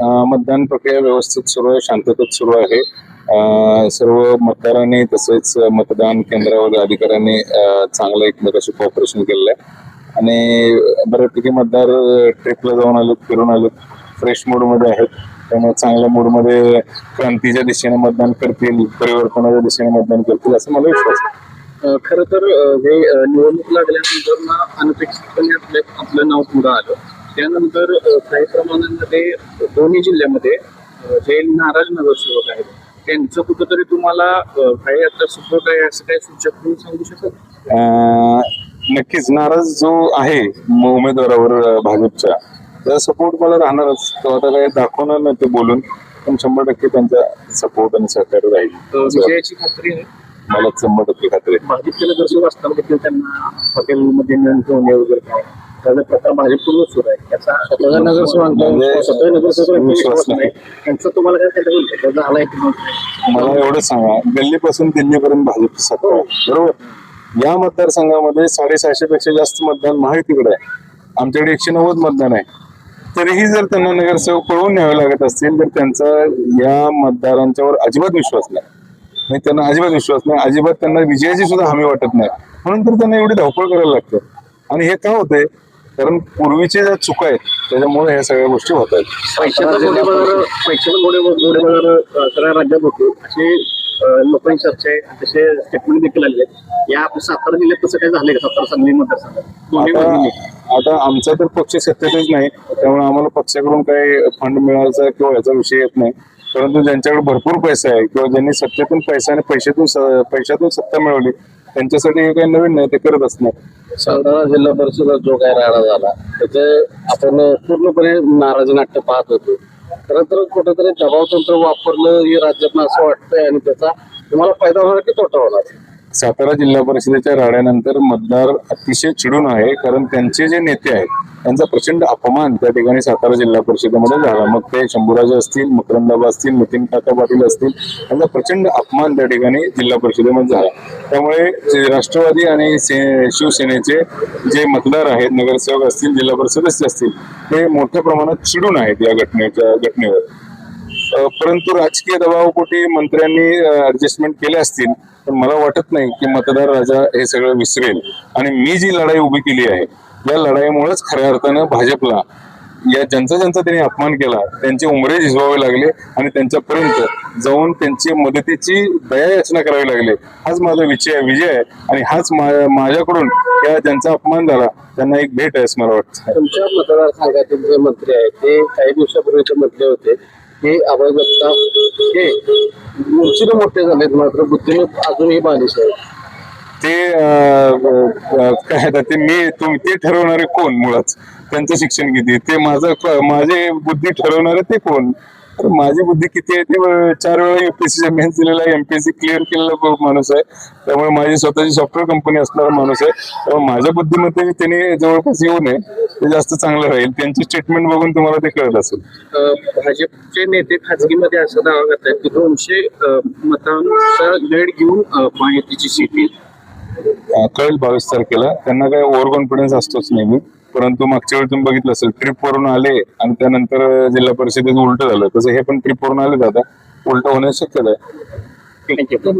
मतदान प्रक्रिया व्यवस्थित सुरू आहे, शांततेत सुरू आहे. सर्व मतदारांनी तसेच मतदान केंद्रावर अधिकाऱ्यांनी चांगलं एकमेकाशी कॉपरेशन केलेलं आहे आणि बऱ्यापैकी मतदार ट्रिपला जाऊन आलेत, फिरून आलेत, फ्रेश मूड मध्ये आहेत. त्यामुळे चांगल्या मूड मध्ये क्रांतीच्या दिशेने मतदान करतील, परिवर्तनाच्या दिशेने मतदान करतील असं मला विश्वास आहे. खरं तर हे निवडणूक लागल्यानंतर ना अनपेक्षितपणे आपलं नाव पुढं आलं. त्यानंतर काही प्रमाणामध्ये दोन्ही जिल्ह्यामध्ये जे नाराज नगरसेवक आहेत त्यांचं कुठंतरी तुम्हाला काही आता सपोर्ट आहे असं काही सूचक तुम्ही सांगू शकाल? नक्कीच नाराज जो आहे उमेदवारावर भाजपच्या त्याचा सपोर्ट मला राहणारच. तो आता काही दाखवणार नाही ते बोलून, पण 100% त्यांचा सपोर्ट आणि सहकार्य राहील. विजयाची खात्री आहे मला 100% खात्री आहे. भाजपचे नगरसेवक असताना देखील त्यांना हॉटेलमध्ये नेऊन ठेवणे वगैरे काय त्याचा प्रकार भाजपपूर्वक सुरू आहे. त्याचा स्वतः नगरसेवक विश्वास नाही त्यांचं तुम्हाला काय त्याचा झालाय की मला एवढं सांगा, गल्लीपासून दिल्लीपर्यंत भाजपची सत्ता आहे, बरोबर. या मतदारसंघामध्ये 650 पेक्षा जास्त मतदान महायुतीकडे आहे. आमच्याकडे 190 मतदान आहे. तरीही जर त्यांना नगरसेवक पळवून न्यावे लागत असतील तर त्यांचा या मतदारांच्यावर अजिबात विश्वास नाही. त्यांना अजिबात विश्वास नाही, अजिबात त्यांना विजयाची सुद्धा हमी वाटत नाही. म्हणून तर त्यांना एवढी धावपळ करायला लागते. आणि हे का होतंय? कारण पूर्वीच्या ज्या चुका आहेत त्याच्यामुळे ह्या सगळ्या गोष्टी होत आहेत. पैशाचा गोळेबाजार सगळ्या राज्यात होतो असे लोकांची चर्चा आहे, तसे स्टेटमेंट देखील आले आहेत. या सातारा जिल्ह्यात तसं काय झालंय का? सातारा सांगली मतदारसंघात आता आमचा तर पक्ष सत्तेतच नाही, त्यामुळे आम्हाला पक्षाकडून काही फंड मिळायचा किंवा याचा विषय येत नाही. परंतु ज्यांच्याकडे भरपूर पैसा आहे किंवा ज्यांनी सत्तेतून पैसा आणि पैशातून सत्ता मिळवली त्यांच्यासाठी हे काही नवीन नाही, ते करत असणार. सातारा जिल्हा परिषद जो काय राडा झाला त्याचे आपण पूर्णपणे नाराजी नाट्य पाहत होतो. खरं तर कुठेतरी दबाव तंत्र वापरलं हे राज्यात असं वाटतंय आणि त्याचा तुम्हाला फायदा होणार की तोटा होणार? सातारा जिल्हा परिषदेच्या राड्यानंतर मतदार अतिशय चिडून आहे, कारण त्यांचे जे नेते आहेत त्यांचा प्रचंड अपमान त्या ठिकाणी सातारा जिल्हा परिषदेमध्ये झाला. मग ते शंभूराजे असतील, मकरंदाबा असतील, नितीन काका पाटील असतील, त्यांचा प्रचंड अपमान त्या ठिकाणी जिल्हा परिषदेमध्ये झाला. त्यामुळे राष्ट्रवादी आणि शिवसेनेचे जे मतदार आहेत, नगरसेवक असतील, जिल्हा परिषद सदस्य असतील, ते मोठ्या प्रमाणात चिडून आहेत या घटनेवर. परंतु राजकीय दबावापोटी मंत्र्यांनी ऍडजस्टमेंट केले असतील, पण मला वाटत नाही की मतदार राजा हे सगळं विसरेल. आणि मी जी लढाई उभी केली आहे या लढाईमुळेच खऱ्या अर्थानं भाजपला या ज्यांचा त्यांनी अपमान केला त्यांचे उमरे झिजवावे लागले आणि त्यांच्यापर्यंत जाऊन त्यांची मदतीची दयायाचना करावी लागली. हाच माझा विजय आहे आणि हाच माझ्याकडून या ज्यांचा अपमान झाला त्यांना एक भेट आहे असं मला वाटतं. तुमच्या मतदारसंघातील जे मंत्री आहेत ते काही दिवसापूर्वी म्हटले होते की अभय जगताप हे उंचीने मोठे झालेत मात्र बुद्धीने अजूनही बालिश आहे. ते काय ते ठरवणारे कोण? मुळात त्यांचं शिक्षण किती, ते माझे बुद्धी ठरवणारे ते कोण? माझी बुद्धी किती आहे ते 4 वेळा UPSC मेन्स दिलेला आहे, MPSC क्लिअर केलेला माणूस आहे. त्यामुळे माझी स्वतःची सॉफ्टवेअर कंपनी असणारा माणूस आहे. त्यामुळे माझ्या बुद्धीमध्ये त्यांनी जवळपास येऊ नये, ते जास्त चांगलं राहील. त्यांची स्टेटमेंट बघून तुम्हाला ते कळत असेल. भाजपचे नेते खाजगीमध्ये असा दावा करतात की 200 मतांचा लीड घेऊन महायुतीची सीट येईल. कळेल 22 तारखेला. त्यांना काय ओव्हर कॉन्फिडन्स असतोच नेहमी. परंतु मागच्या वेळी तुम्ही बघितलं असेल, ट्रिप वरून आले आणि त्यानंतर जिल्हा परिषदेत उलट झालं. तसं हे पण ट्रिप वरून आले, आता उलट होण्याची शक्यता आहे. थँक्यू.